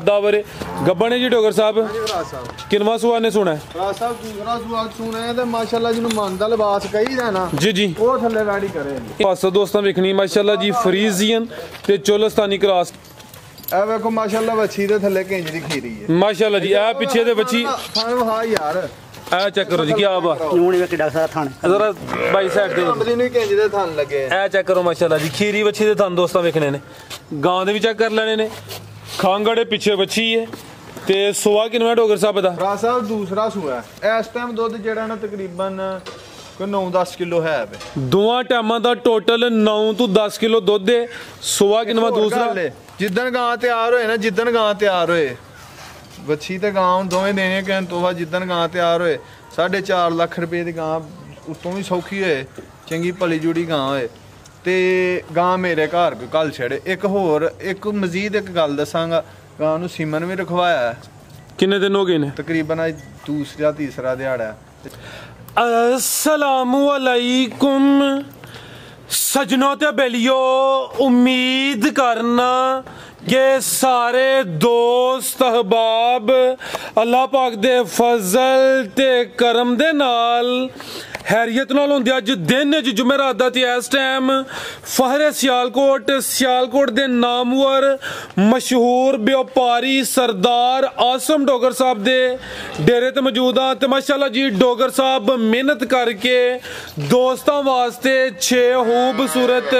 The power गब्बन है जी डोगर साहब किनवा सुआ ने सुना है दूसरा सुआ सुना है माशाल्लाह जिन्होंने मन का लिबास कही ना जी जी वो थले वैडी करे बस दोस्तों वेखनी माशाल्लाह जी फ्रीजियन ते चोलस्तानी क्रॉस ए वेखो माशाल्लाह वछी दे थले किंज दी खीरी है माशाल्लाह जी ए पीछे दे वछी थान वहा यार ए चेक करो जी क्या बात नून वे किड्डा सारा थान जरा बाई साइड ते अंदरी नु किंज दे थान लगे ए चेक करो माशाल्लाह जी खीरी वछी दे थान दोस्तों वेखने ने गांव दे भी चेक कर लेने ने खांगड़े पीछे वछी है ते सुआ किनवा डोगर साहब दा राज साहब दूसरा सुआ है इस टाइम दुध जेड़ा ना तकरीबन कोई 9-10 किलो है दोवां टाइमां दा टोटल 9 तो 10 किलो दुध है सुआ किनवा दूसरा जिद्दन गां तैयार होए ना जिद्दन गां तैयार होए वछी ते गां दोवें देने कहन तोवा जिद्दन गां तैयार होए 4.5 लाख रुपए दी गां उतों भी सौखी होए चंगी भली जुड़ी गां होए ते गां मेरे घर भी कल छड़े एक होर एक मजीद एक गल दसांगा गां नूं सीमन भी रखवाया है किन्ने दिन हो गए ने तकरीबन आज दूसरा तीसरा दिहाड़ा है अस्सलामु अलैकुम सजनों ते बेलियो उम्मीद करना कि सारे दोस्त अहबाब अल्लाह पाक दे फजल ते करम दे नाल हैरियत नाल होंदे अज दिन जुमेरात दा ते इस टाइम फहरे सियालकोट दे नामवर मशहूर व्यापारी सरदार आसम डोगर साहब दे डेरे ते मौजूद हाँ ते माशाल्लाह जी डोगर साहब मेहनत करके दोस्तां वास्ते 6 खूबसूरत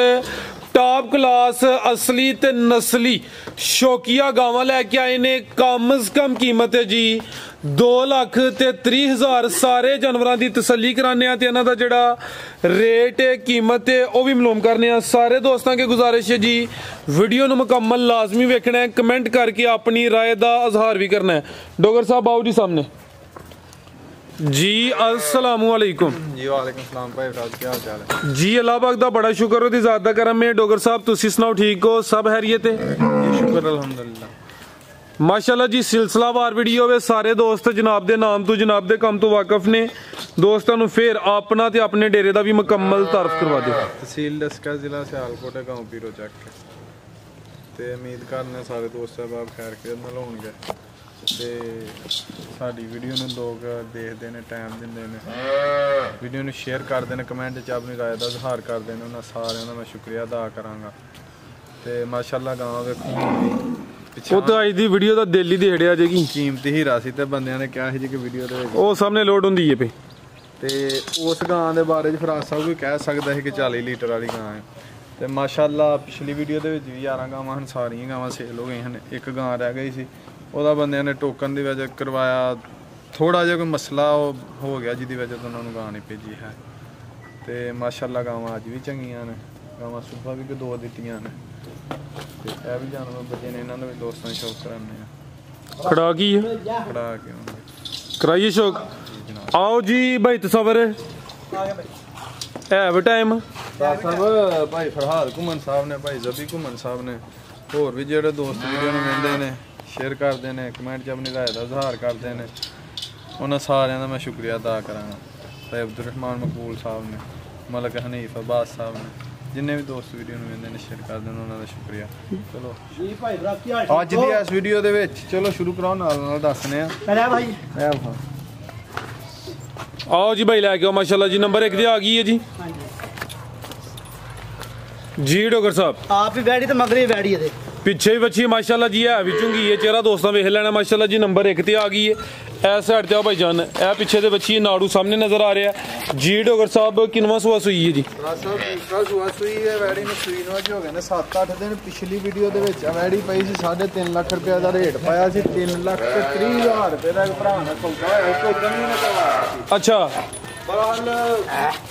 टॉप क्लास असली ते नस्ली शौकिया गावां लैके आए ने कम से कम कीमत है जी 2,30,000 सारे जानवरों की तसल्ली कराने ते इन्हां दा जिहड़ा रेट है कीमत है वह भी मालूम करने सारे दोस्तों के गुजारिश है जी वीडियो नूं मुकम्मल लाजमी वेखना है कमेंट करके अपनी राय का इजहार भी करना है डोगर साहब आओ जी सामने जी अस्सलामु अलैकुम जी वालेकुम सलाम भाई फराज क्या हाल चाल है जी अल्लाह पाक दा बड़ा शुक्र हो दी ज़ात दा करम है डोगर साहब तुसी सुनाओ ठीक हो सब हैरियत है जी शुक्र अल्हम्दुलिल्लाह माशाल्लाह जी सिलसिलावार वीडियो वे सारे दोस्त जनाब दे नाम तो जनाब दे कम तो वाकफ ने दोस्तों नु फिर अपना ते अपने डेरे दा भी मुकम्मल तारफ करवा दो तहसील डस्का जिला सियालकोट गांव पीरो चक ते उम्मीद करने सारे दोस्त साहब खैर के नाल होणगे ते साडी वीडियो नूं लोग देखदे ने टाइम दिंदे ने वीडियो नूं शेयर करदे ने कमेंट च अपनी राय दा इजहार करदे ने उन्हां सारिआं दा मैं शुक्रिया अदा करांगा ते माशाल्लाह गांव वेखो ਉਹ ਤਾਂ ਅੱਜ ਦੀ ਵੀਡੀਓ ਦਾ ਦਿਲ ਹੀ ਦੇੜਿਆ ਜੇਗੀ ਕੀਮਤੀ ਹੀਰਾ ਸੀ ਤੇ ਬੰਦਿਆਂ ਨੇ ਕਿਹਾ ਸੀ ਕਿ ਵੀਡੀਓ ਦੇ ਵਿੱਚ ਉਹ ਸਾਹਮਣੇ ਲੋਡ ਹੁੰਦੀ ਏ ਪਈ ਤੇ ਉਸ ਗਾਂ ਦੇ ਬਾਰੇ ਚ ਫਰਾਜ਼ ਸਾਹਿਬ ਕੋਈ ਕਹਿ ਸਕਦਾ ਸੀ ਕਿ 40 ਲੀਟਰ ਵਾਲੀ ਗਾਂ ਹੈ ਤੇ ਮਾਸ਼ਾਅੱਲਾ ਪਿਛਲੀ ਵੀਡੀਓ ਦੇ ਵਿੱਚ ਵੀ 11 ਗਾਵਾਂ ਹਨ ਸਾਰੀਆਂ ਗਾਵਾਂ ਸੇਲ ਹੋ ਗਈਆਂ ਹਨ ਇੱਕ ਗਾਂ ਰਹਿ ਗਈ ਸੀ ਉਹਦਾ ਬੰਦਿਆਂ ਨੇ ਟੋਕਨ ਦੀ ਵਜ੍ਹਾ ਕਰਵਾਇਆ ਥੋੜਾ ਜਿਹਾ ਕੋਈ ਮਸਲਾ ਹੋ ਗਿਆ ਜਿਹਦੀ ਵਜ੍ਹਾ ਤੋਂ ਉਹਨਾਂ ਨੂੰ ਗਾਂ ਨਹੀਂ ਭੇਜੀ ਹੈ ਤੇ ਮਾਸ਼ਾਅੱਲਾ ਗਾਵਾਂ ਅੱਜ ਵੀ ਚੰਗੀਆਂ ਨੇ ਗਾਵਾਂ ਸੁਬਾ ਵੀ ਦੋ ਦਿੱਤੀਆਂ ਨੇ ਤੇ ਇਹ ਵੀ ਜਾਨਵਰ ਬੱਚੇ ਨੇ ਇਹਨਾਂ ਨੂੰ ਵੀ ਦੋਸਤਾਂ ਸ਼ੌਕ ਕਰਾਉਂਦੇ ਆ ਖੜਾ ਕੀ ਹੈ ਖੜਾ ਕੇ ਕਰਾਈਏ ਸ਼ੌਕ आओ जी भाई तस्वर है वे टाइम ਸਾਹਿਬ ਭਾਈ ਫਰਹਾਦ ਘੁੰਮਣ ਸਾਹਿਬ ਨੇ ਭਾਈ ਜ਼ਬੀ ਘੁੰਮਣ ਸਾਹਿਬ ਨੇ ਹੋਰ ਵੀ ਜਿਹੜੇ ਦੋਸਤ ਵੀਡੀਓ ਨੂੰ ਵੇਖਦੇ ਨੇ ਸ਼ੇਅਰ ਕਰਦੇ ਨੇ ਕਮੈਂਟ 'ਚ ਆਪਣੀ ਰਾਏ ਦਾ ਇਜ਼ਹਾਰ ਕਰਦੇ ਨੇ ਉਹਨਾਂ ਸਾਰਿਆਂ ਦਾ ਮੈਂ ਸ਼ੁਕਰੀਆ ਅਦਾ ਕਰਾਂਗਾ ਭਾਈ ਅਬਦੁਰ ਰਹਿਮਾਨ ਮਕਬੂਲ ਸਾਹਿਬ ਨੇ ਮਲਕ ਹਨੀਫ ਅਬਾਸ ਸਾਹਿਬ ਨੇ ਜਿੰਨੇ ਵੀ ਦੋਸਤ ਵੀਡੀਓ ਨੂੰ ਵੇਖਦੇ ਨੇ ਸ਼ੇਅਰ ਕਰਦੇ ਨੇ ਉਹਨਾਂ ਦਾ ਸ਼ੁਕਰੀਆ ਚਲੋ ਜੀ ਭਾਈ ਕੀ ਹਾਲ ਅੱਜ ਦੀ ਇਸ ਵੀਡੀਓ ਦੇ ਵਿੱਚ ਚਲੋ ਸ਼ੁਰੂ ਕਰਾਓ ਨਾਲ ਦੱਸਨੇ ਆ ਲੈ ਭਾਈ ਲੈ आओ जी भाई लैके आओ माशाल्लाह जी नंबर 1 आ गई है जी जी डोगर साहब आप भी बैठी तो मगरी बैठी है पिछे भी बच्ची माशाल्लाह जी है भी चुंगी है चेहरा दोस्तों वेख लेना माशाल्लाह जी नंबर 1 आ गई है इस साइड ते आओ भाई जान ए पीछे दे बच्ची नाड़ू सामने नजर आ रहा है जी डोगर साहब किनवा सुआ सुई है जी दूसरा सुआ सुई है वैडी ਨੂੰ ਸੂਈ ਨੂੰ ਅੱਜ ਹੋ ਗਏ ਨੇ 7-8 ਦਿਨ ਪਿਛਲੀ ਵੀਡੀਓ ਦੇ ਵਿੱਚ ਵੈਡੀ ਪਈ ਸੀ 3.5 ਲੱਖ ਰੁਪਏ ਦਾ ਰੇਟ ਪਾਇਆ ਸੀ 3,30,000 ਰੁਪਏ ਦਾ ਭਰਾ ਨੇ ਸੌਦਾ ਹੋਇਆ ਟੋਕਨ ਵੀ ਨਾ ਕਰਵਾਇਆ ਸੀ अच्छा ਬਹਰਹਾਲ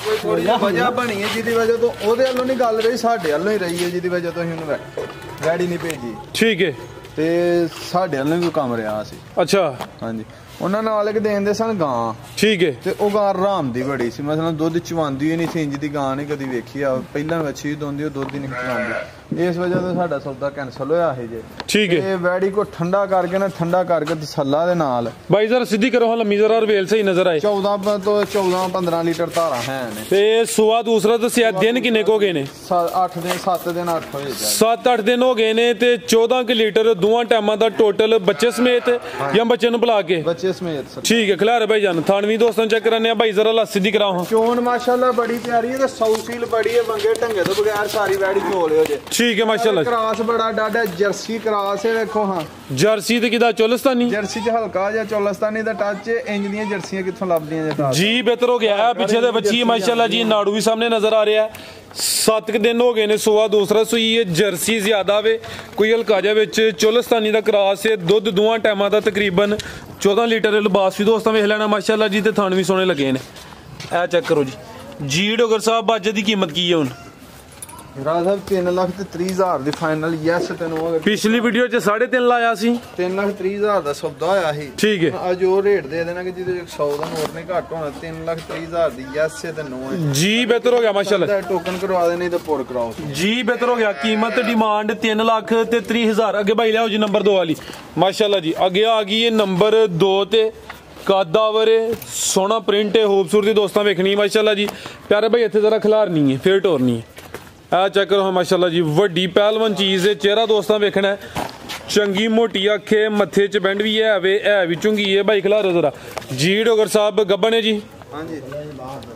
ਕੋਈ ਥੋੜੀ ਵਜ੍ਹਾ ਬਣੀ ਹੈ ਜਿਹਦੀ ਵਜ੍ਹਾ ਤੋਂ ਉਹਦੇ ਵੱਲੋਂ ਨਹੀਂ ਗੱਲ ਰਹੀ ਸਾਡੇ ਵੱਲੋਂ ਹੀ ਰਹੀ ਹੈ ਜਿਹਦੀ ਵਜ੍ਹਾ ਤੋਂ ਅਸੀਂ ਉਹਨੂੰ ਵੈਡੀ ਨਹੀਂ ਭੇਜੀ ठीक है ਤੇ ਸਾਡੇ ਵੱਲੋਂ ਵੀ ਕੰਮ ਰਿਹਾ ਸੀ अच्छा ਹਾਂਜੀ ਉਹਨਾਂ ਨਾਲ ਇੱਕ ਦੇਂਦੇ ਸਨ ਗਾਂ ਠੀਕ ਹੈ ਤੇ ਉਹ ਗਾਂ ਆਰਾਮ ਦੀ ਬੜੀ ਸੀ, ਮਤਲਬ ਦੁੱਧ ਚਵਾਉਂਦੀ ਹੀ ਨਹੀਂ ਸੀ, ਇੰਜ ਦੀ ਗਾਂ ਨਹੀਂ ਕਦੀ ਵੇਖੀ ਆ। ਪਹਿਲਾਂ ਵੱਛੀ ਦੋਂਦੀ ਉਹ ਦੁੱਧ ਹੀ ਨਹੀਂ ਚਵਾਉਂਦੀ, ਇਸ ਵਜ੍ਹਾ ਤੋਂ ਸਾਡਾ ਸੌਦਾ ਕੈਨਸਲ ਹੋਇਆ ਹੈ ਜੇ। ਠੀਕ ਹੈ ਇਹ ਵੈੜੀ ਕੋ ਠੰਡਾ ਕਰਕੇ ਨਾ, ਠੰਡਾ ਕਰਕੇ ਤਸੱਲਾ ਦੇ ਨਾਲ ਬਾਈ ਜ਼ਰਾ ਸਿੱਧੀ ਕਰੋ ਹਾਂ, ਲੰਮੀ ਜ਼ਰਾ ਰਵੇਲ ਸਹੀ ਨਜ਼ਰ ਆਏ। 14 ਤੋਂ 15 ਲੀਟਰ ਧਾਰਾਂ ਹੈ ਨੇ ਤੇ ਸੁਆ ਦੂਸਰਾ ਦੱਸਿਆ ਦਿਨ ਕਿੰਨੇ ਕੁ ਹੋ ਗਏ ਨੇ? 8 ਦਿਨ 7 ਦਿਨ 8 ਹੋਏ ਜਾ 7-8 ਦਿਨ ਹੋ ਗਏ ਨੇ ਤੇ 14 ਕਿ ਲੀਟਰ ਦੋਵਾਂ ਟਾਈਮਾਂ ਦਾ ਟੋਟਲ ਬੱਚੇ ਸਮੇਤ ਜਾਂ ਬੱਚੇ ਨੂੰ ਬੁਲਾ ਕੇ? ਬੱਚੇ ਸਮੇਤ ਸਰ। ਠੀਕ ਹੈ ਖਿਲਾਰੇ ਭਾਈ ਜਾਨ ਥਾਨਵੀ ਦੋਸਤਾਂ ਚੈੱਕ ਕਰਾਨੇ ਆ ਭਾਈ ਜ਼ਰਾ ਲਾ ਸਿੱਧੀ ਕਰਾਓ ਹਾਂ। ਚੋਣ ਮਾਸ਼ਾਅੱਲਾ ਬੜੀ ਪਿਆਰੀ ਹੈ ਤੇ ਸੌਸੀਲ ਬੜੀ ਹੈ, ਵੰਗੇ ਢੰਗੇ ਤੋਂ ਬਗੈਰ ਸਾਰੀ ਵੈੜੀ ਝੋਲਿਓ ਜੇ। ਠੀਕ ਹੈ ਮਾਸ਼ਾਅੱਲਾ। ਕਰਾਸ ਬੜਾ ਡਾਡਾ ਜਰਸੀ ਕਰਾਸ ਹੈ, ਵੇਖੋ ਹਾਂ ਜਰਸੀ ਤੇ ਕਿਦਾ ਚੋਲਸਤਾਨੀ? ਜਰਸੀ ਚ ਹਲਕਾ ਜਿਹਾ ਚੋਲਸਤਾਨੀ ਦਾ ਟੱਚ, ਇੰਜ ਦੀਆਂ ਜਰਸੀਆਂ ਕਿੱਥੋਂ ਲੱਭਦੀਆਂ ਜੇ ਟੱਚ ਜੀ ਬਿਹਤਰ ਹੋ ਗਿਆ ਪਿੱਛੇ ਦੇ ਬੱਚੀ ਮਾਸ਼ਾਅੱਲਾ ਜੀ, ਨਾੜੂ ਵੀ ਸਾਹਮਣੇ ਨਜ਼ਰ ਆ ਰਿਹਾ। 7 ਦਿਨ ਹੋ ਗਏ ਨੇ ਸੁਆ ਦੂਸਰਾ ਸੂਈ ਹੈ, ਜਰਸੀ ਜ਼ਿਆਦਾ ਵੇ, ਕੋਈ ਹਲਕਾ ਜਿਹਾ ਵਿੱਚ ਚੋਲਸਤਾਨੀ ਦਾ ਕਰਾਸ ਹੈ, ਦੁੱਧ ਦੋਵਾਂ ਟਾਈਮਾਂ ਦਾ ਤਕਰੀਬਨ 14 ਲੀਟਰ। ਲਿਬਾਸ ਵੀ ਦੋਸਤਾਂ ਵੇਖ ਲੈਣਾ ਮਾਸ਼ਾਅੱਲਾ ਜੀ, ਤੇ ਥਣ ਵੀ ਸੋਹਣੇ ਲੱਗੇ ਨੇ। ਇਹ ਚੈੱਕ ਕਰੋ ਜੀ ਡੋਗਰ ਸਾਹਿਬ ਬਾਜੇ ਦੀ ਕੀਮਤ ਕੀ ਹੈ ਹੁਣ? ਰਾਜ ਸਾਹਿਬ 3,30,000 ਦੀ ਫਾਈਨਲ ਯੈਸ ਤੈਨੂੰ ਅਗਰ ਪਿਛਲੀ ਵੀਡੀਓ 'ਚ 3.5 ਲਾਇਆ ਸੀ, 3,30,000 ਦਾ ਸੌਦਾ ਹੋਇਆ ਸੀ। ਠੀਕ ਹੈ ਅੱਜ ਉਹ ਰੇਟ ਦੇ ਦੇਣਾ ਕਿ ਜਿਹਦੇ 100 ਦਾ ਨੋਟ ਨਹੀਂ ਘੱਟ ਹੋਣਾ, 3,30,000 ਦੀ ਯੈਸ ਤੈਨੂੰ ਹੈ ਜੀ ਬਿਹਤਰ ਹੋ ਗਿਆ ਮਾਸ਼ਾਅੱਲਾ। ਟੋਕਨ ਕਰਵਾ ਦੇ ਨਹੀਂ ਤਾਂ ਪੁਰ ਕਰਾਓ ਜੀ ਬਿਹਤਰ ਹੋ ਗਿਆ। ਕੀਮਤ ਡਿਮਾਂਡ 3,30,000। ਅੱਗੇ ਭਾਈ ਲਿਆਓ ਜੀ ਨੰਬਰ 2 ਵਾਲੀ ਮਾਸ਼ਾਅੱਲਾ ਜੀ। ਅੱਗੇ ਆ ਗਈ ਹੈ ਨੰਬਰ 2 ਤੇ ਕਾਦਾਵਰ ਸੋਹਣਾ ਪ੍ਰਿੰਟ ਹੈ, ਖੂਬਸੂਰਤੀ ਦੋਸਤਾਂ ਵੇਖਣੀ ਮਾਸ਼ਾਅੱਲਾ ਜੀ। ਪਿਆਰੇ ਭਾਈ ਇੱਥੇ ਜ਼ਰਾ ਖਿਲਾਰ ਨਹੀਂ ਹੈ, ਫੇਰ ਟੋਰ ਨਹੀਂ ਹੈ। ਆ ਚੈੱਕ ਕਰੋ ਮਾਸ਼ਾਅੱਲਾ ਜੀ, ਵੱਡੀ ਪਹਿਲਵਾਨ ਚੀਜ਼ ਹੈ। ਚਿਹਰਾ ਦੋਸਤਾਂ ਵੇਖਣਾ ਚੰਗੀ ਮੋਟੀ ਅੱਖੇ, ਮੱਥੇ 'ਚ ਬੈਂਡ ਵੀ ਹੈ ਵੇ, ਹੈ ਵੀ ਚੁੰਗੀ ਹੈ। ਭਾਈ ਖਿਲਾਰੋ ਜ਼ਰਾ ਜੀ ਡੋਗਰ ਸਾਹਿਬ ਗੱਬਣ ਹੈ ਜੀ। ਹਾਂਜੀ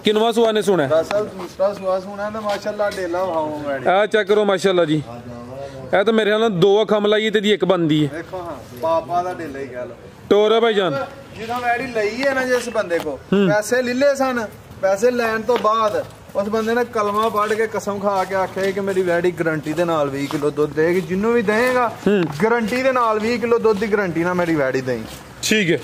ਕਿਨਵਾ ਸੁਆ ਨੇ ਸੁਣਾ? ਦਰਅਸਲ ਦੂਸਰਾ ਸੁਆ ਸੁਣਾ ਤਾਂ ਮਾਸ਼ਾਅੱਲਾ ਡੇਲਾ ਵਹਾਉਂਗਾ। ਆ ਚੈੱਕ ਕਰੋ ਮਾਸ਼ਾਅੱਲਾ ਜੀ, ਇਹ ਤਾਂ ਮੇਰੇ ਖਿਆਲ ਨਾਲ 2 ਅੱਖਾਂ ਮਲਾਈ ਤੇ ਦੀ ਇੱਕ ਬੰਦੀ ਹੈ। ਦੇਖੋ ਹਾਂ ਪਾਪਾ ਦਾ ਡੇਲਾ ਹੀ ਕਹਿ ਲੋ। ਟੋਰ ਹੈ ਭਾਈ ਜਾਨ ਜਦੋਂ ਵੈੜੀ ਲਈ ਹੈ ਨਾ ਜਿਸ ਬੰਦੇ ਕੋ ਪੈਸੇ ਲਿੱਲੇ ਸਨ, ਪੈਸੇ ਲੈਣ ਤੋਂ ਬਾਅਦ ਉਸ ਬੰਦੇ ਨੇ ਕਲਮਾ ਪੜ੍ਹ ਕੇ ਕਸਮ ਖਾ ਕੇ ਆਖਿਆ ਕਿ ਮੇਰੀ ਵੈੜੀ ਗਰੰਟੀ ਦੇ ਨਾਲ 20 ਕਿਲੋ ਦੁੱਧ ਦੇਗੀ, ਜਿੰਨੂੰ ਵੀ ਦੇਗਾ ਗਰੰਟੀ ਦੇ ਨਾਲ 20 ਕਿਲੋ ਦੁੱਧ ਦੀ ਗਰੰਟੀ ਨਾਲ ਮੇਰੀ ਵੈੜੀ ਦੇਈ। ਠੀਕ ਹੈ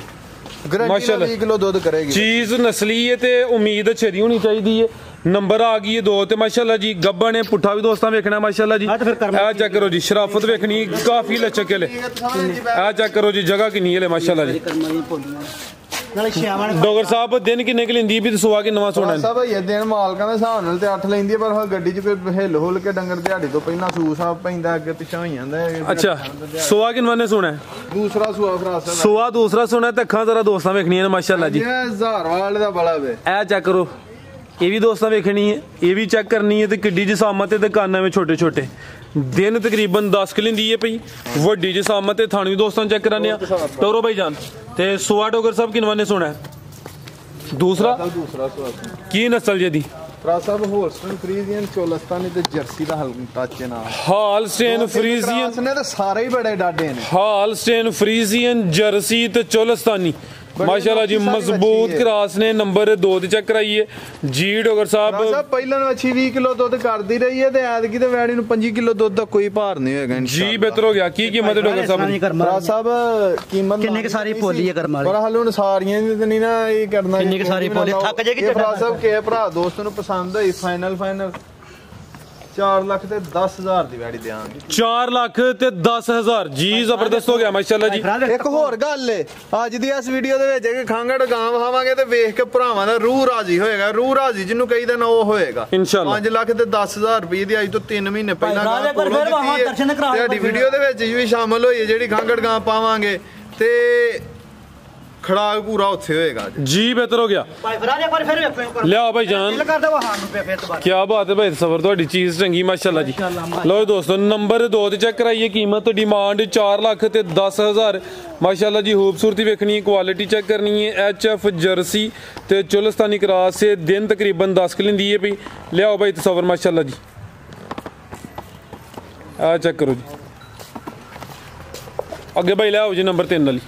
ਗਰੰਟੀ ਨਾਲ 20 ਕਿਲੋ ਦੁੱਧ ਕਰੇਗੀ। ਚੀਜ਼ ਨਸਲੀ ਹੈ ਤੇ ਉਮੀਦ ਅੱਛੀ ਦੀ ਹੋਣੀ ਚਾਹੀਦੀ ਹੈ। ਨੰਬਰ ਆ ਗਈ ਹੈ 2 ਤੇ ਮਾਸ਼ਾਅੱਲਾ ਜੀ। ਗੱਬਾ ਨੇ ਪੁੱਠਾ ਵੀ ਦੋਸਤਾਂ ਵੇਖਣਾ ਮਾਸ਼ਾਅੱਲਾ ਜੀ। ਆ ਚੈੱਕ ਕਰੋ ਜੀ, ਸ਼ਰਾਫਤ ਵੇਖਣੀ ਕਾਫੀ ਲਚਕ ਹੈ। ਆ ਚੈੱਕ ਕਰੋ ਜੀ, ਜਗ੍ਹਾ ਕਿੰਨੀ ਹੈ ਮਾਸ਼ਾਅੱਲਾ ਜੀ। ਡੋਗਰ ਸਾਹਿਬ ਦਿਨ ਕਿੰਨੇ ਕੁ ਲੈਂਦੀ ਵੀ ਸੁਆ ਕੇ ਨਵਾਂ ਸੋਣਾ? ਸਭ ਇਹ ਦਿਨ ਮਾਲਕਾਂ ਦੇ ਹਿਸਾਬ ਨਾਲ ਤੇ 8 ਲੈਂਦੀ ਹੈ, ਪਰ ਹੁਣ ਗੱਡੀ 'ਚ ਕੋਈ ਹਿੱਲ ਹੁੱਲ ਕੇ ਡੰਗਰ ਦਿਹਾੜੀ ਤੋਂ ਪਹਿਲਾਂ ਸੂ ਸਾਹਿਬ ਪੈਂਦਾ, ਅੱਗੇ ਪਿੱਛਾ ਹੋਈ ਜਾਂਦਾ। ਅੱਛਾ ਸੁਆ ਕਿੰਨਵਾਂ ਨੇ ਸੋਣਾ? ਦੂਸਰਾ ਸੁਆ ਫਰਾਸ ਸਾਹਿਬ ਸੁਆ ਦੂਸਰਾ ਸੋਣਾ ਤੇ ਅੱਖਾਂ ਜ਼ਰਾ ਦੋਸਤਾਂ ਵੇਖਣੀਆਂ ਨੇ ਮਾਸ਼ਾਅੱਲਾ ਜੀ। ਹਜ਼ਾਰਵਾਲ ਦਾ ਬੜਾ ਵੇ। ਇਹ ਚੈੱਕ ਕਰੋ, ਇਹ ਵੀ ਦੋਸਤਾਂ ਵੇਖਣੀ ਹੈ, ਇਹ ਵੀ ਚੈੱਕ ਕਰਨੀ ਹੈ। ਤੇ ਕਿੱਡੀ ਜਸਾਮਤ ਤੇ ਕਾਨਾਂ ਵਿੱਚ ਛੋਟੇ ਛੋਟੇ, ਦਿਨ ਤਕਰੀਬਨ 10 ਕਿ ਲੈਂਦੀ ਹੈ ਪਈ, ਵੱਡੀ ਜਸਾਮਤ ਤੇ ਥਣ ਵੀ ਦੋਸਤਾਂ ਚੈੱਕ ਕਰਾਨੇ ਆ। ਟੋਰੋ ਭਾਈ ਜਾਨ ਤੇ ਸੁਆ ਡੋਗਰ ਸਾਹਿਬ ਕਿੰਨਵਾਂ ਨੇ ਸੋਣਾ? ਦੂਸਰਾ ਦੂਸਰਾ ਸੁਆ ਕੀ ਨਸਲ ਜੇ ਦੀ? ਫਰਾਸ ਸਾਹਿਬ ਹੋਲਸਟਨ ਫਰੀਜ਼ੀਅਨ ਚੋਲਸਤਾਨੀ ਤੇ ਜਰਸੀ ਦਾ ਹਲਕਾ ਟੱਚ ਨਾਲ। ਹਾਲਸਟੇਨ ਫਰੀਜ਼ੀਅਨ ਨੇ ਤਾਂ ਸਾਰੇ ਹੀ ਬੜੇ ਡਾਡੇ ਨੇ। ਹਾਲਸਟੇਨ ਫਰੀਜ਼ੀਅਨ ਜਰਸੀ ਤੇ ਚੋਲਸਤਾਨੀ ਮਾਸ਼ਾਅੱਲਾ ਜੀ, ਮਜ਼ਬੂਤ ਕਰਾਸ ਨੇ। ਨੰਬਰ 2 ਤੇ ਚੈੱਕ ਕਰਾਈਏ ਜੀ ਡੋਗਰ ਸਾਹਿਬ। ਪਹਿਲਾਂ ਵੱਛੀ 20 ਕਿਲੋ ਦੁੱਧ ਕਰਦੀ ਰਹੀ ਹੈ ਤੇ ਐਤਕੀ ਤੇ ਵੈੜੀ ਨੂੰ 25 ਕਿਲੋ ਦੁੱਧ ਦਾ ਕੋਈ ਭਾਰ ਨਹੀਂ ਹੋਏਗਾ ਜੀ। ਬਿਹਤਰ ਹੋ ਗਿਆ। ਕੀ ਕੀਮਤ ਹੈ ਡੋਗਰ ਸਾਹਿਬ? ਸਾਹਿਬ ਕੀਮਤ ਕਿੰਨੇ ਕ ਸਾਰੀ ਪੋਲੀ ਹੈ ਕਰਮ ਵਾਲੀ? ਪਰ ਹਾਲੇ ਹੁਣ ਸਾਰੀਆਂ ਦੀ ਨਹੀਂ ਨਾ ਇਹ ਕਰਨਾ। ਕਿੰਨੇ ਕ ਸਾਰੀ ਪੋਲੀ ਥੱਕ ਜਾਏਗੀ ਫਰਾਜ ਸਾਹਿਬ ਕੇ ਭਰਾ ਦੋਸਤ ਨੂੰ ਪਸੰਦ ਹੋਈ, ਫਾਈਨਲ 4 ਲੱਖ ਤੇ 10,000 ਦੀ ਵੈੜੀ ਦੇਾਂਗੇ। 4 ਲੱਖ ਤੇ 10,000 ਜੀ, ਜ਼ਬਰਦਸਤ ਹੋ ਗਿਆ ਮਾਸ਼ਾਅੱਲਾ ਜੀ। ਇੱਕ ਹੋਰ ਗੱਲ ਏ, ਅੱਜ ਦੀ ਇਸ ਵੀਡੀਓ ਦੇ ਵਿੱਚ ਕਿ ਖਾਂਗੜ ਗਾਂ ਵਹਾਵਾਂਗੇ ਤੇ ਵੇਖ ਕੇ ਭਰਾਵਾਂ ਦਾ ਰੂਹ ਰਾਜੀ ਹੋਏਗਾ। ਰੂਹ ਰਾਜੀ ਜਿਹਨੂੰ ਕਹੀਦਾ ਨਾ ਉਹ ਹੋਏਗਾ। ਇਨਸ਼ਾਅੱਲਾ 5 ਲੱਖ ਤੇ 10,000 ਰੁਪਏ ਦੀ ਅੱਜ ਤੋਂ 3 ਮਹੀਨੇ ਪਹਿਲਾਂ ਤੁਹਾਡੀ ਵੀਡੀਓ ਦੇ ਵਿੱਚ ਵੀ ਸ਼ਾਮਲ ਹੋਈ ਹੈ ਜਿਹੜੀ ਖਾਂਗੜ ਗਾਂ ਪਾਵਾਂਗੇ ਤੇ ਖੜਾਕ ਪੂਰਾ ਉੱਥੇ ਹੋਏਗਾ ਜੀ। ਬਿਹਤਰ ਹੋ ਗਿਆ। ਲਿਆ ਭਾਈ ਜਾਨ ਕੀ ਬਾਤ ਹੈ ਭਾਈ, ਸਬਰ ਤੁਹਾਡੀ ਚੀਜ਼ ਚੰਗੀ ਮਾਸ਼ਾਅੱਲਾ ਜੀ। ਲਓ ਦੋਸਤੋ ਨੰਬਰ 2 ਤੇ ਚੈੱਕ ਕਰਾਈਏ। ਕੀਮਤ ਡਿਮਾਂਡ 4 ਲੱਖ ਤੇ 10,000 ਮਾਸ਼ਾਅੱਲਾ ਜੀ। ਖੂਬਸੂਰਤੀ ਵੇਖਣੀ ਹੈ, ਕੁਆਲਿਟੀ ਚੈੱਕ ਕਰਨੀ ਹੈ। HF ਜਰਸੀ ਤੇ ਚੁਲਸਤਾਨੀ ਕਰਾਸ ਹੈ। ਦਿਨ ਤਕਰੀਬਨ 10 ਕਿ ਲੈਂਦੀ ਹੈ ਪਈ। ਲਿਆਓ ਭਾਈ ਤਸਵਰ ਮਾਸ਼ਾਅੱਲਾ ਜੀ। ਆ ਚੈੱਕ ਕਰੋ ਜੀ। ਅੱਗੇ ਭਾਈ ਲਿਆਓ ਜੀ ਨੰਬਰ 3 ਵਾਲੀ।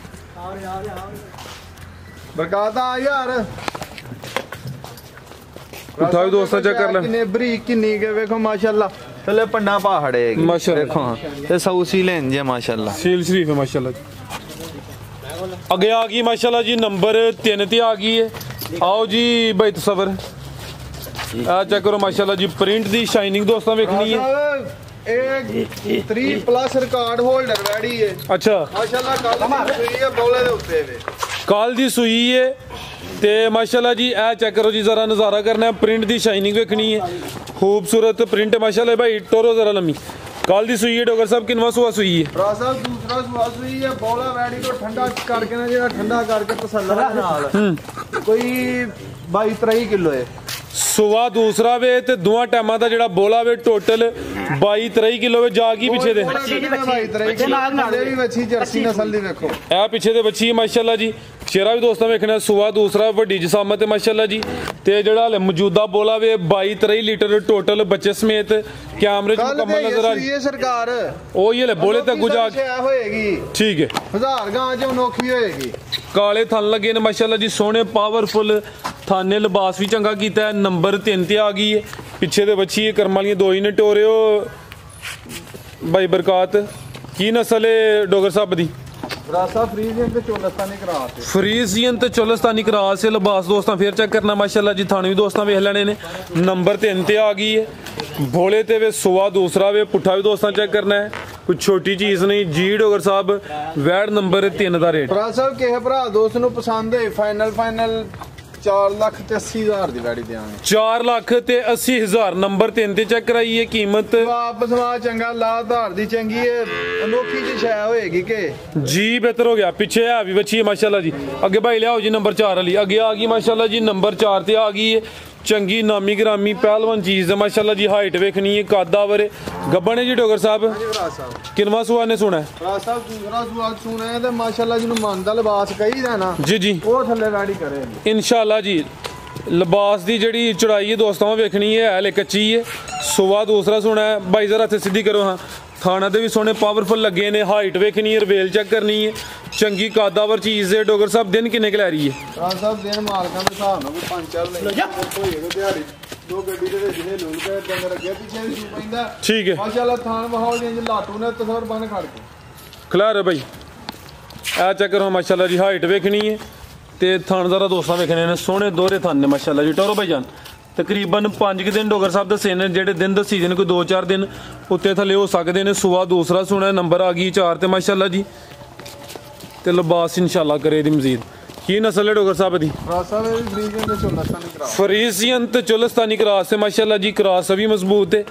ਬਰਕਾਤਾ ਯਾਰ ਉਠਾਓ ਦੋਸਤਾਂ ਚੈੱਕ ਕਰ ਲੈ ਕਿੰਨੇ ਬਰੀਕ ਕਿੰਨੀ ਕੇ ਵੇਖੋ ਮਾਸ਼ਾਅੱਲਾ। ਥੱਲੇ ਪੰਡਾ ਪਹਾੜੇ ਹੈਗੀ ਮਾਸ਼ਾਅੱਲਾ। ਦੇਖੋ ਤੇ ਸੌਸੀ ਲੈਣ ਜੇ ਮਾਸ਼ਾਅੱਲਾ, ਸੀਲ ਸ਼ਰੀਫ ਹੈ ਮਾਸ਼ਾਅੱਲਾ ਜੀ। ਅੱਗੇ ਆ ਗਈ ਮਾਸ਼ਾਅੱਲਾ ਜੀ ਨੰਬਰ 3 ਤੇ ਆ ਗਈ ਹੈ। आओ जी भाई तस्वर चेक करो माशाल्लाह जी, प्रिंट दी शाइनिंग दोस्तों वेखनी है। एक 3+ रिकॉर्ड होल्डर वैडी है। अच्छा माशाल्लाह कल हुई है बौले दे उत्ते वे ਕੱਲ ਦੀ ਸੂਈ ਹੈ ਤੇ ਮਾਸ਼ਾਅੱਲਾ ਜੀ ਇਹ ਚੈੱਕ ਕਰੋ ਜੀ ਜ਼ਰਾ ਨਜ਼ਾਰਾ ਕਰਨਾ ਹੈ ਪ੍ਰਿੰਟ ਦੀ ਸ਼ਾਈਨਿੰਗ ਵੇਖਣੀ ਹੈ खूबसूरत प्रिंट है माशाल्लाह भाई टोरो जरा लम्मी काल दी सुई है डॉक्टर साहब किनवा सुआ सुई है ਭਰਾ ਸਾਹਿਬ ਦੂਸਰਾ ਸੁਆ ਸੁਈ ਹੈ ਬੋਲਾ ਵੈੜੀ ਕੋ ਠੰਡਾ ਕਰਕੇ ਨਾ ਜਿਹੜਾ ਠੰਡਾ ਕਰਕੇ ਤਸੱਲਾ ਦੇ ਨਾਲ ਕੋਈ 22-23 ਕਿਲੋ ਹੈ सुआ दूसरा वे ते दोवां टाइमां दा जेड़ा बोला वे टोटल 22-23 किलो वे जागी पीछे दे ਵੀ ਵੱਛੀ ਜਰਸੀ ਨਸਲ ਦੀ ਵੇਖੋ ਇਹ ਪਿੱਛੇ ਦੇ ਬੱਚੀ ਮਾਸ਼ਾਅੱਲਾ ਜੀ ਚਿਹਰਾ ਵੀ ਦੋਸਤਾਂ ਵੇਖਣਾ ਸੁਆ ਦੂਸਰਾ ਵੱਡੀ ਜਸਾਮਤ ਹੈ ਮਾਸ਼ਾਅੱਲਾ ਜੀ ਤੇ ਜਿਹੜਾ ਹਲੇ ਮੌਜੂਦਾ ਬੋਲਾ ਵੇ 22-23 ਲੀਟਰ ਟੋਟਲ ਬੱਚੇ ਸਮੇਤ ਕੈਮਰੇ 'ਚ ਮੁਕੰਮਲ ਨਜ਼ਰ ਆ ਰਹੀ ਹੈ ਸਰਕਾਰ ਉਹ ਹੀ ਹਲੇ ਬੋਲੇ ਤੇ ਗੁਜਾ ਹੋਏਗੀ ਠੀਕ ਹੈ ਹਜ਼ਾਰ ਗਾਂ 'ਚ ਅਨੋਖੀ ਹੋਏਗੀ ਕਾਲੇ ਥਣ ਲੱਗੇ ਨੇ ਮਾਸ਼ਾਅੱਲਾ ਜੀ ਸੋਹਣੇ ਪਾਵਰਫੁਲ थाने लिबास भी चंगा कीता है नंबर 3 ते आ गई है पिछे दे बच्ची है कर्म वाली दो ही ने टोरियो भाई बरकात की नस्ल है डोगर साहब दी फ्रीजियन ते चोलस्तानी क्रॉस है लिबास दोस्तां फिर चेक करना माशाल्लाह जी थाने भी दोस्तां वेख लेने ने नंबर 3 ते आ गई है भोले ते वे सुआ दूसरा वे पुट्ठा भी दोस्तां चेक करना है कोई छोटी चीज नहीं जी डोगर साहब वैड नंबर 3 दा रेट भरा साहब किसे भरा दोस्त नु पसंद है फाइनल 4,80,000 ਦੀ ਵੈੜੀ ਦੇਾਂਗੇ 4,80,000 ਨੰਬਰ 3 ਤੇ ਚੈੱਕ ਕਰਾਈਏ ਕੀਮਤ ਵਾਪਸ ਵਾ ਚੰਗਾ ਲਾ ਧਾਰ ਦੀ ਚੰਗੀ ਹੈ ਅਨੋਖੀ ਜੀ ਸ਼ੈ ਹੋਏਗੀ ਕਿ ਜੀ ਬਿਹਤਰ ਹੋ ਗਿਆ ਪਿੱਛੇ ਹੈ ਵੀ ਬੱਚੀ ਮਾਸ਼ਾਅੱਲਾ ਜੀ ਅੱਗੇ ਭਾਈ ਲਿਆਓ ਜੀ ਨੰਬਰ 4 ਵਾਲੀ ਅੱਗੇ ਆ ਗਈ ਮਾਸ਼ਾਅੱਲਾ ਜੀ ਨੰਬਰ 4 ਤੇ ਆ ਗਈ ਹੈ ਚੰਗੀ ਨਾਮੀ ਗ੍ਰਾਮੀ ਪਹਿਲਵਾਨ ਚੀਜ਼ ਹੈ ਮਾਸ਼ਾਅੱਲਾ ਜੀ ਹਾਈਟ ਵੇਖਣੀ ਹੈ ਕਾਦਾਵਰ ਗੱਬਣੇ ਜੀ ਡੋਗਰ ਸਾਹਿਬ ਕਿੰਨਵਾ ਸੁਆ ਨੇ ਸੁਣਾ ਭਰਾ ਸਾਹਿਬ ਦੂਸਰਾ ਸੁਆ ਸੁਣਾ ਤੇ ਮਾਸ਼ਾਅੱਲਾ ਜੀ ਨੂੰ ਮਨ ਦਾ ਲਿਬਾਸ ਕਹੀਦਾ ਨਾ ਜੀ ਜੀ ਉਹ ਥੱਲੇ ਵੈੜੀ ਕਰੇ ਇਨਸ਼ਾਅੱਲਾ ਜੀ ਲਿਬਾਸ ਦੀ ਜਿਹੜੀ ਚੜਾਈ ਹੈ ਦੋਸਤਾਂ ਵੇਖਣੀ ਹੈ ਹਲੇ ਕੱਚੀ ਹੈ ਸੁਆ ਦੂਸਰਾ ਸੁਣਾ ਹੈ ਭਾਈ ਜ਼ਰਾ ਇੱਥੇ ਸਿੱਧੀ ਕਰੋ ਹਾਂ थाना दे भी सोने पावरफुल लगे ने हाइट वेखनी है रवेल चेक करनी है चंगी कादावर चीज है डोगर साहब दिन किन्ने क लै रही है साहब दिन मालकां दे हिसाब नाल 5-4 होएगा दिहाड़ी दो गड्डी दे विच ने लूल के डंगर अगे पीछे भी सू पैंदा ठीक है माशाल्लाह थान माहौल इंज लाटू ने तसवर बन खड़ के खलार है भाई आ चेक करो माशाल्लाह जी हाइट वेखनी है ते थान जरा दोस्तां वेखने ने सोहने दोहरे थान ने माशाल्लाह जी टोरो भाई जान तकरीबन 5 दिन डोगर साहब दसे ने जेडे दिन दसी दिन कोई 2-4 दिन उत्ते थले हो सकते ने सुआ दूसरा सुना नंबर आ गई 4 ते माशाल्लाह जी ते लिबास इंशाल्लाह करे दी मजीद की नस्ल है डोगर साहब दी फ्रीजियन ते चोलस्तानी क्रॉस है माशाल्लाह जी क्रॉस भी मजबूत है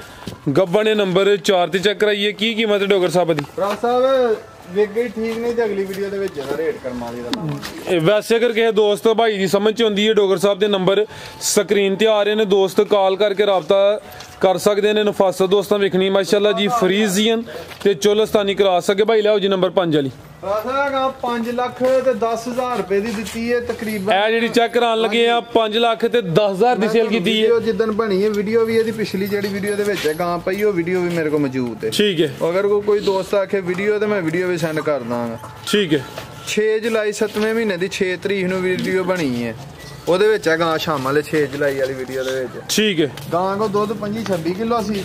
गब्बा ने नंबर 4 ते चेक कराइए की कीमत है डोगर साहब दी ਵੇਗੇ ਠੀਕ ਨਹੀਂ ਤੇ ਅਗਲੀ ਵੀਡੀਓ ਦੇ ਵਿੱਚ ਇਹਦਾ ਰੇਟ ਕਰਮ ਵਾਲੀ ਦਾ ਵੈਸੇ ਅਗਰ ਕਿਸੇ ਦੋਸਤ ਭਾਈ ਦੀ ਸਮਝ ਚ ਹੁੰਦੀ ਹੈ ਡੋਗਰ ਸਾਹਿਬ ਦੇ ਨੰਬਰ ਸਕਰੀਨ ਤੇ ਆ ਰਹੇ ਨੇ ਦੋਸਤ ਕਾਲ ਕਰਕੇ ਰਾਬਤਾ ਕਰ ਸਕਦੇ ਨੇ ਨਫਾਸਤ ਦੋਸਤਾਂ ਵੇਖਣੀ ਮਾਸ਼ਾਅੱਲਾ ਜੀ ਫਰੀਜ਼ੀਅਨ ਤੇ ਚੋਲਸਤਾਨੀ ਕਰਾਸ ਅੱਗੇ ਭਾਈ ਲਿਆਓ ਜੀ ਨੰਬਰ 5 ਵਾਲੀ ਰਾਸਾਗਾ 5 ਲੱਖ ਤੇ 10000 ਰੁਪਏ ਦੀ ਦਿੱਤੀ ਹੈ ਤਕਰੀਬਨ ਇਹ ਜਿਹੜੀ ਚੈੱਕ ਕਰਾਉਣ ਲੱਗੇ ਆ 5 ਲੱਖ ਤੇ 10000 ਦੀ ਸੇਲ ਕੀਤੀ ਹੈ ਜਿੱਦਣ ਬਣੀ ਹੈ ਵੀਡੀਓ ਵੀ ਇਹਦੀ ਪਿਛਲੀ ਜਿਹੜੀ ਵੀਡੀਓ ਦੇ ਵਿੱਚ ਹੈ ਗਾਂ ਪਈ ਉਹ ਵੀਡੀਓ ਵੀ ਮੇਰੇ ਕੋਲ ਮੌਜੂਦ ਹੈ ਠੀਕ ਹੈ ਅਗਰ ਕੋਈ ਦੋਸਤ ਆਖੇ ਵੀਡੀਓ ਤੇ ਮੈਂ ਵੀਡੀਓ ਵੀ ਸੈਂਡ ਕਰ ਦਾਂਗਾ ਠੀਕ ਹੈ 6 ਜੁਲਾਈ 7ਵੇਂ ਮਹੀਨੇ ਦੀ 6 ਤਰੀਕ ਨੂੰ ਵੀਡੀਓ ਬਣੀ ਹੈ ਉਹਦੇ ਵਿੱਚ ਹੈ ਗਾਂ ਸ਼ਾਮ ਵਾਲੇ 6 ਜੁਲਾਈ ਵਾਲੀ ਵੀਡੀਓ ਦੇ ਵਿੱਚ ਠੀਕ ਹੈ ਗਾਂ ਕੋ ਦੁੱਧ 25-26 ਕਿਲੋ ਸੀ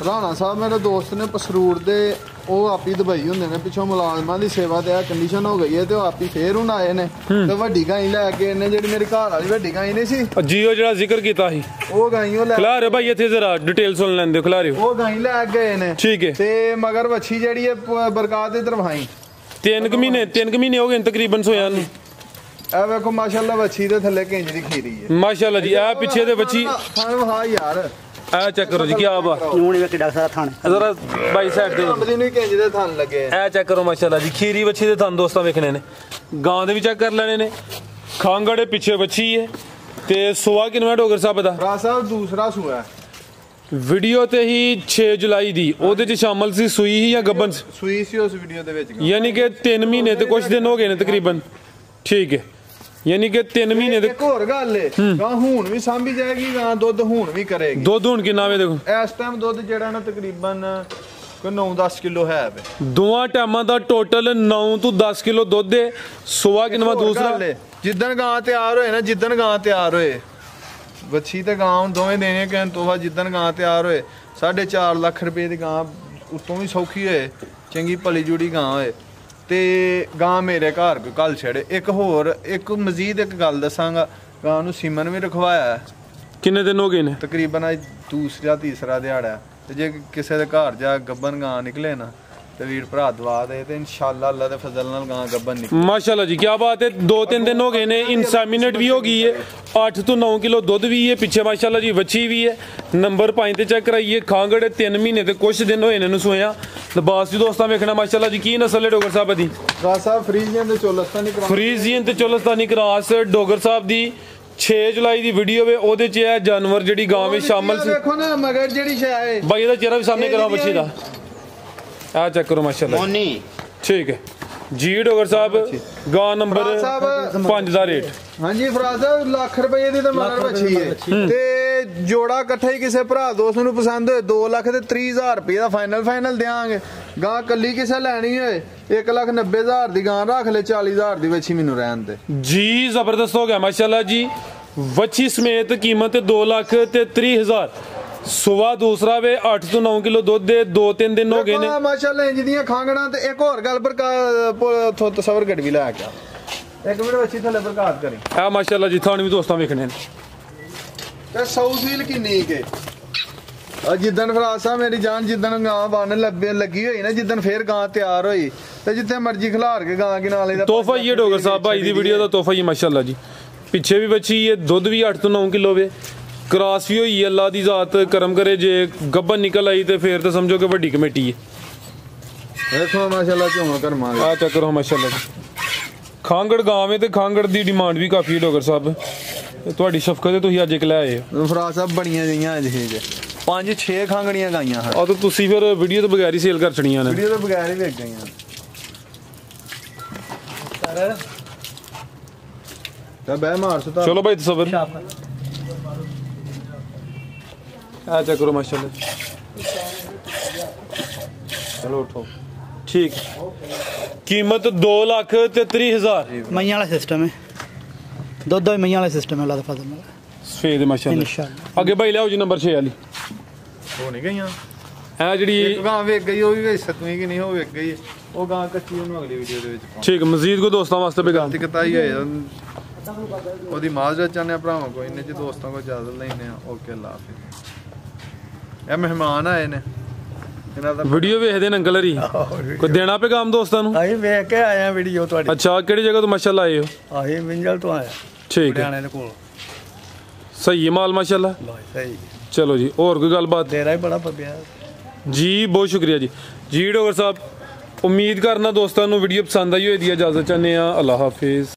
ਰਾਣਾ ਸਾਹਿਬ ਮੇਰੇ ਦੋਸਤ ਨੇ ਪਸਰੂਰ ਦੇ ਉਹ ਆਪੀ ਦੁਬਈ ਹੁੰਦੇ ਨੇ ਪਿੱਛੋਂ ਮੁਲਾਜ਼ਮਾਂ ਦੀ ਸੇਵਾ ਤੇ ਆ ਕੰਡੀਸ਼ਨ ਹੋ ਗਈ ਹੈ ਤੇ ਉਹ ਆਪੀ ਫੇਰ ਹੁਣ ਆਏ ਨੇ ਤੇ ਵੱਡੀ ਗਾਂ ਲੈ ਕੇ ਇਹਨੇ ਜਿਹੜੀ ਮੇਰੇ ਘਰ ਵਾਲੀ ਵੱਡੀ ਗਾਂ ਨਹੀਂ ਸੀ ਜੀ ਉਹ ਜਿਹੜਾ ਜ਼ਿਕਰ ਕੀਤਾ ਸੀ ਉਹ ਗਾਂ ਉਹ ਲੈ ਖਲਾ ਰਹੇ ਭਾਈ ਇੱਥੇ ਜ਼ਰਾ ਡਿਟੇਲ ਸੁਣ ਲੈਂਦੇ ਖਲਾ ਰਹੇ ਉਹ ਗਾਂ ਲੈ ਗਏ ਨੇ ਠੀਕ ਹੈ ਤੇ ਮਗਰ ਵੱਛੀ ਜਿਹੜੀ ਹੈ ਬਰਕਾਤ ਦੀ ਤਰਫਾਈ 3 ਮਹੀਨੇ ਹੋ ਗਏ ਤਕਰੀਬਨ ਸੋਇਆ ਨੂੰ ਇਹ ਵੇਖੋ ਮਾਸ਼ਾਅੱਲਾ ਵੱਛੀ ਦੇ ਥੱਲੇ ਕਿੰਜ ਦੀ ਖੀਰੀ ਹੈ ਮਾਸ਼ਾਅੱਲਾ ਜੀ ਇਹ ਪਿੱਛੇ ਦੇ ਵੱਛੀ ਹਾਂ ਯਾਰ ਆ ਚੈੱਕ ਕਰੋ ਜੀ ਕੀ ਆਵਾ ਨੂਣ ਵੀ ਕਿੱਡਾ ਸਾਰਾ ਥਣ ਜ਼ਰਾ ਬਾਈ ਸਾਈਡ ਤੇ ਅੰਬਦੀ ਨੂੰ ਕਿੰਜ ਦੇ ਥਣ ਲੱਗੇ ਇਹ ਚੈੱਕ ਕਰੋ ਮਾਸ਼ਾਅੱਲਾ ਜੀ ਖੀਰੀ ਵੱਛੀ ਦੇ ਥਣ ਦੋਸਤਾਂ ਵੇਖਣੇ ਨੇ ਗਾਂ ਦੇ ਵੀ ਚੈੱਕ ਕਰ ਲੈਣੇ ਨੇ ਖਾਂਗੜੇ ਪਿੱਛੇ ਵੱਛੀ ਹੈ ਤੇ ਸੁਆ ਕਿੰਨਾ ਡੋਗਰ ਸਾਹਿਬ ਦਾ ਭਰਾ ਸਾਹਿਬ ਦੂਸਰਾ ਸੁਆ ਵੀਡੀਓ ਤੇ ਹੀ 6 ਜੁਲਾਈ ਦੀ ਉਹਦੇ ਚ ਸ਼ਾਮਲ ਸੀ ਸੂਈ ਹੀ ਜਾਂ ਗੱਬਨ ਸੂਈ ਸੀ ਉਸ ਵੀਡੀਓ ਦੇ ਵਿੱਚ ਯਾਨੀ ਕਿ 3 ਮਹੀਨੇ ਤੇ ਕੁਝ ਦਿਨ ਹੋ ਗਏ ਨੇ ਤਕਰੀਬਨ ਠੀਕ ਹੈ ਯਾਨੀ ਕਿ 3 ਮਹੀਨੇ ਦੇ ਇੱਕ ਹੋਰ ਗੱਲ ਏ ਗਾਂ ਹੁਣ ਵੀ ਸਾਂਭੀ ਜਾਏਗੀ ਗਾਂ ਦੁੱਧ ਹੁਣ ਵੀ ਕਰੇਗੀ ਦੁੱਧ ਹੁਣ ਕਿੰਨਾ ਵੇ ਦੇਖੋ ਇਸ ਟਾਈਮ ਦੁੱਧ ਜਿਹੜਾ ਨਾ ਤਕਰੀਬਨ ਕੋਈ 9-10 ਕਿਲੋ ਹੈ ਵੇ ਦੋਵਾਂ ਟਾਈਮਾਂ ਦਾ ਟੋਟਲ 9 ਤੋਂ 10 ਕਿਲੋ ਦੁੱਧ ਹੈ ਸੁਆ ਕਿੰਨਾ ਦੂਸਰਾ ਜਿੱਦਣ ਗਾਂ ਤਿਆਰ ਹੋਏ ਨਾ ਜਿੱਦਣ ਗਾਂ ਤਿਆਰ ਹੋਏ ਵੱਛੀ ਤੇ ਗਾਂ ਦੋਵੇਂ ਦੇਣੇ ਕਹਿਣ ਤੋਹਾ ਜਿੱਦਣ ਗਾਂ ਤਿਆਰ ਹੋਏ 4.5 ਲੱਖ ਰੁਪਏ ਦੀ ਗਾਂ ਉਤੋਂ ਵੀ ਸੌਖੀ ਹੋਏ ਚੰਗੀ ਭਲੀ ਜੁੜੀ ਗਾਂ ਹੋਏ ਤੇ ਗਾਂ ਮੇਰੇ ਘਰ ਕੋਈ ਕੱਲ ਛੜੇ ਇੱਕ ਮਜ਼ੀਦ ਇੱਕ ਗੱਲ ਦੱਸਾਂਗਾ ਗਾਂ ਨੂੰ ਸੀਮਨ ਵੀ ਰਖਵਾਇਆ ਕਿੰਨੇ ਦਿਨ ਹੋ ਗਏ ਨੇ ਤਕਰੀਬਨ ਅੱਜ ਦੂਸਰਾ ਤੀਸਰਾ ਦਿਹਾੜਾ ਤੇ ਜੇ ਕਿਸੇ ਦੇ ਘਰ ਜਾ ਗੱਬਨ ਗਾਂ ਨਿਕਲੇ ਨਾ ਤੇ ਵੀਰ ਭਰਾ ਦਵਾ ਦੇ ਤੇ ਇਨਸ਼ਾਅੱਲਾ ਅੱਲਾ ਦੇ ਫਜ਼ਲ ਨਾਲ ਗਾਂ ਗੱਬਨ ਨਿਕਲ ਮਾਸ਼ਾਅੱਲਾ ਜੀ, ਕੀ ਬਾਤ ਹੈ। 2-3 ਦਿਨ ਹੋ ਗਏ ਨੇ, ਇਨਸੈਮੀਨੇਟ ਵੀ ਹੋ ਗਈ ਹੈ, 8 ਤੋਂ 9 ਕਿਲੋ ਦੁੱਧ ਵੀ ਹੈ, ਪਿੱਛੇ ਮਾਸ਼ਾਅੱਲਾ ਜੀ ਵੱਛੀ ਵੀ ਹੈ। ਨੰਬਰ 5 ਤੇ ਚੈੱਕ ਕਰਾਈਏ। ਖਾਂਗੜ 3 ਮਹੀਨੇ ਤੇ ਕੁਝ ਦਿਨ ਹੋਏ ਨੇ ਨੂੰ ਸੋਇਆ। ਲਿਬਾਸ ਵੀ ਦੋਸਤਾਂ ਵੇਖਣਾ ਮਾਸ਼ਾਅੱਲਾ ਜੀ। ਕੀ ਨਸਲ ਹੈ ਡੋਗਰ ਸਾਹਿਬ ਦੀ? ਰਾਜ ਸਾਹਿਬ ਫਰੀਜ਼ੀਅਨ ਤੇ ਚੋਲਸਤਾਨੀ ਕਰਾਸ, ਫਰੀਜ਼ੀਅਨ ਤੇ ਚੋਲਸਤਾਨੀ ਕਰਾਸ। ਡੋਗਰ ਸਾਹਿਬ ਦੀ 6 ਜੁਲਾਈ ਦੀ ਵੀਡੀਓ ਵੇ, ਉਹਦੇ ਚ ਇਹ ਜਾਨਵਰ ਜਿਹੜੀ ਗਾਂ ਵਿੱਚ ਸ਼ਾਮਲ ਸੀ। ਦੇਖੋ ਨਾ ਮਗਰ ਜਿਹੜੀ ਸ਼ੈ ਹੈ ਬਾਈ ਇਹਦਾ ਚਿਹਰਾ ਵੀ ਸਾਹਮਣੇ ਕਰਾਓ ਬੱਚੀ ਦਾ। ਆ ਚੈੱਕ ਕਰੋ ਮਾਸ਼ਾਅੱਲਾ। ਮੋਨੀ ਠੀਕ ਹੈ ਜੀ ਡੋਗਰ ਸਾਹਿਬ। ਗਾਂ ਨੰਬਰ 5 ਦਾ ਰੇਟ। ਹਾਂਜੀ ਫਰਾਜ਼ ਸਾਹਿਬ, ਲੱਖ ਰੁਪਏ ਦੀ ਤਾਂ ਮਗਰ ਬੱਚੀ ਹੈ ਤੇ ਜੋੜਾ ਇਕੱਠਾ ਹੀ ਕਿਸੇ ਭਰਾ ਦੋਸਤ ਨੂੰ ਪਸੰਦ ਹੋਏ 2 ਲੱਖ ਤੇ 30,000 ਰੁਪਏ ਦਾ ਫਾਈਨਲ ਦੇਾਂਗੇ। ਗਾਂ ਕੱਲੀ ਕਿਸੇ ਲੈਣੀ ਹੋਏ 1,90,000 ਦੀ ਗਾਂ ਰੱਖ ਲੈ, 40,000 ਦੀ ਵੱਛੀ ਮੈਨੂੰ ਰਹਿਣ ਦੇ ਜੀ। ਜ਼ਬਰਦਸਤ ਹੋ ਗਿਆ ਮਾਸ਼ਾਅੱਲਾ ਜੀ। ਵੱਛੀ ਸਮੇਤ ਕੀਮਤ 2,30,000। ਸੁਬਾ ਦੂਸਰਾ ਵੇ 8 ਤੋਂ 9 ਕਿਲੋ ਦੁੱਧ ਦੇ 2-3 ਦਿਨ ਹੋ ਗਏ ਨੇ ਮਾਸ਼ਾਅੱਲਾ। ਇੰਜ ਦੀਆਂ ਖਾਂਗੜਾਂ ਤੇ ਇੱਕ ਹੋਰ ਗੱਲ ਪਰ ਤਸਵਰ ਗੱਡ ਵੀ ਲੈ ਗਿਆ। ਇੱਕ ਮਿੰਟ ਵੱਛੀ ਥੱਲੇ ਬਰਕਾਤ ਕਰੀ। ਆ ਮਾਸ਼ਾਅੱਲਾ ਜੀ, ਥਾਣ ਵੀ ਦੋਸਤਾਂ ਵੇਖਣੇ ਨੇ ਤੇ ਸੌਸੀਲ ਕਿੰਨੀ ਕੇ ਜਿੱਦਣ ਫਰਾਜ਼ ਸਾਹਿਬ ਮੇਰੀ ਜਾਨ, ਜਿੱਦਣ ਗਾਂ ਬੰਨ ਲੱਗੀ ਹੋਈ ਨਾ, ਜਿੱਦਣ ਫੇਰ ਗਾਂ ਤਿਆਰ ਹੋਈ ਤੇ ਜਿੱਥੇ ਮਰਜ਼ੀ ਖਿਲਾਰ ਕੇ ਗਾਂ ਕੇ ਨਾਲ ਇਹਦਾ ਤੋਹਫਾ ਹੀ ਹੈ ਡੋਗਰ ਸਾਹਿਬ ਭਾਈ ਦੀ ਵੀਡੀਓ ਦਾ ਤੋਹਫਾ ਹੀ ਮਾਸ਼ਾਅੱਲਾ ਜੀ। ਪਿੱਛੇ ਵੀ ਬੱਚੀ ਹੈ, ਦੁੱਧ ਵੀ 8 ਤੋਂ 9 ਕਿਲੋ ਵੇ, ਕ੍ਰਾਸ ਵੀ ਹੋਈ ਹੈ। ਅੱਲਾ ਦੀ ਜ਼ਾਤ ਕਰਮ ਕਰੇ, ਜੇ ਗੱਬਨ ਨਿਕਲ ਆਈ ਤੇ ਫੇਰ ਤਾਂ ਸਮਝੋ ਕਿ ਵੱਡੀ ਕਮੇਟੀ ਹੈ। ਦੇਖੋ ਮਾਸ਼ਾਅੱਲਾ ਝੋਮਾ ਕਰਮਾ ਆ ਚੈੱਕ ਕਰੋ ਮਾਸ਼ਾਅੱਲਾ ਜੀ। ਖਾਂਗੜ ਗਾਂ ਵੇ ਤੇ ਖਾਂਗੜ ਦੀ ਡਿਮਾਂਡ ਵੀ ਕਾਫੀ ਹੈ ਡੋਗਰ ਸਾਹਿਬ। ਤੁਹਾਡੀ ਸ਼ਫਕਤ ਤੇ ਤੁਸੀਂ ਅੱਜ ਇੱਕ ਲੈ ਆਏ ਹੋ ਫਰਾਜ਼ ਸਾਹਿਬ। ਬਣੀਆਂ ਜਈਆਂ ਅਜੇ 5-6 ਖਾਂਗੜੀਆਂ ਗਾਈਆਂ ਹਨ। ਆ ਤਾਂ ਤੁਸੀਂ ਫਿਰ ਵੀਡੀਓ ਤੋਂ ਬਗੈਰ ਹੀ ਸੇਲ ਕਰ ਛੜੀਆਂ ਨੇ। ਵੀਡੀਓ ਤੋਂ ਬਗੈਰ ਹੀ ਵੇਚ ਗਈਆਂ ਤਾਂ ਬਹਿ ਮਾਰ ਸੁਤਾ। ਚਲੋ ਭਾਈ ਤਸਵਰ ਆ ਚੈੱਕ ਕਰੋ ਮਾਸ਼ਾਅੱਲਾ। ਚਲੋ ਉਠੋ। ਠੀਕ। ਕੀਮਤ 2,30,000। ਮਈਆਂ ਵਾਲਾ ਸਿਸਟਮ ਹੈ, ਦੁੱਧ ਦਾ ਮਈਆਂ ਵਾਲਾ ਸਿਸਟਮ ਹੈ। ਅੱਲਾ ਦਾ ਫਜ਼ਲ ਨਾਲ ਸਫੇਦ ਮਾਸ਼ਾਅੱਲਾ। ਇਨਸ਼ਾਅੱਲਾ ਅੱਗੇ ਭਾਈ ਲਿਆਓ ਜੀ ਨੰਬਰ 6 ਵਾਲੀ। ਹੋ ਨਹੀਂ ਗਈਆਂ ਇਹ ਜਿਹੜੀ ਇੱਕ ਗਾਂ ਵੇਚ ਗਈ, ਉਹ ਵੀ ਵੇਚ ਸਤਵੀਂ ਕਿ ਨਹੀਂ ਹੋ ਵੇਚ ਗਈ। ਉਹ ਗਾਂ ਕੱਚੀ, ਉਹਨੂੰ ਅਗਲੀ ਵੀਡੀਓ ਦੇ ਵਿੱਚ ਪਾਉਂ। ਠੀਕ। ਮਜ਼ੀਦ ਕੋ ਦੋਸਤਾਂ ਵਾਸਤੇ ਵੀ ਗੱਲ ਕਤਾਈ ਹੋਏ ਉਹਦੀ ਮਾਜ਼ਰਤ ਚਾਹਨੇ ਭਰਾਵਾਂ ਕੋਈ ਨਹੀਂ ਜੀ, ਦੋਸਤਾਂ ਕੋਲ ਇਜਾਜ਼ਤ ਲੈਣੇ ਆ। ਓਕੇ ਅੱਲਾ ਹਾਫਿਜ਼। ਇਹ ਮਹਿਮਾਨ ਆਏ ਨੇ, ਇਹਨਾਂ ਦਾ ਵੀਡੀਓ ਵੇਖਦੇ ਨੇ ਅੰਕਲ ਹਰੀ। ਕੋਈ ਦੇਣਾ ਪੈਗਾਮ ਦੋਸਤਾਂ ਨੂੰ? ਅਸੀਂ ਵੇਖ ਕੇ ਆਏ ਆ ਵੀਡੀਓ ਤੁਹਾਡੀ। ਅੱਛਾ, ਕਿਹੜੀ ਜਗ੍ਹਾ ਤੋਂ ਮਾਸ਼ਾਅੱਲਾ ਆਏ ਹੋ? ਅਸੀਂ ਮਿੰਜਲ ਤੋਂ ਆਇਆ, ਠੀਕ ਹੈ, ਹਰਿਆਣੇ ਦੇ ਕੋਲ। ਸਹੀ ਹੈ ਮਾਲ ਮਾਸ਼ਾਅੱਲਾ। ਸਹੀ ਚਲੋ ਜੀ, ਹੋਰ ਕੋਈ ਗੱਲਬਾਤ? ਤੇਰਾ ਹੀ ਬੜਾ ਪੱਬਿਆ ਜੀ। ਬਹੁਤ ਸ਼ੁਕਰੀਆ ਜੀ। ਜੀ ਡੋਗਰ ਸਾਹਿਬ, ਉਮੀਦ ਕਰਨਾ ਦੋਸਤਾਂ ਨੂੰ ਵੀਡੀਓ ਪਸੰਦ ਆਈ ਹੋਏਗੀ। ਇਜਾਜ਼ਤ ਚਾਹੁੰਦੇ ਆ। ਅੱਲਾ ਹਾਫਿਜ਼।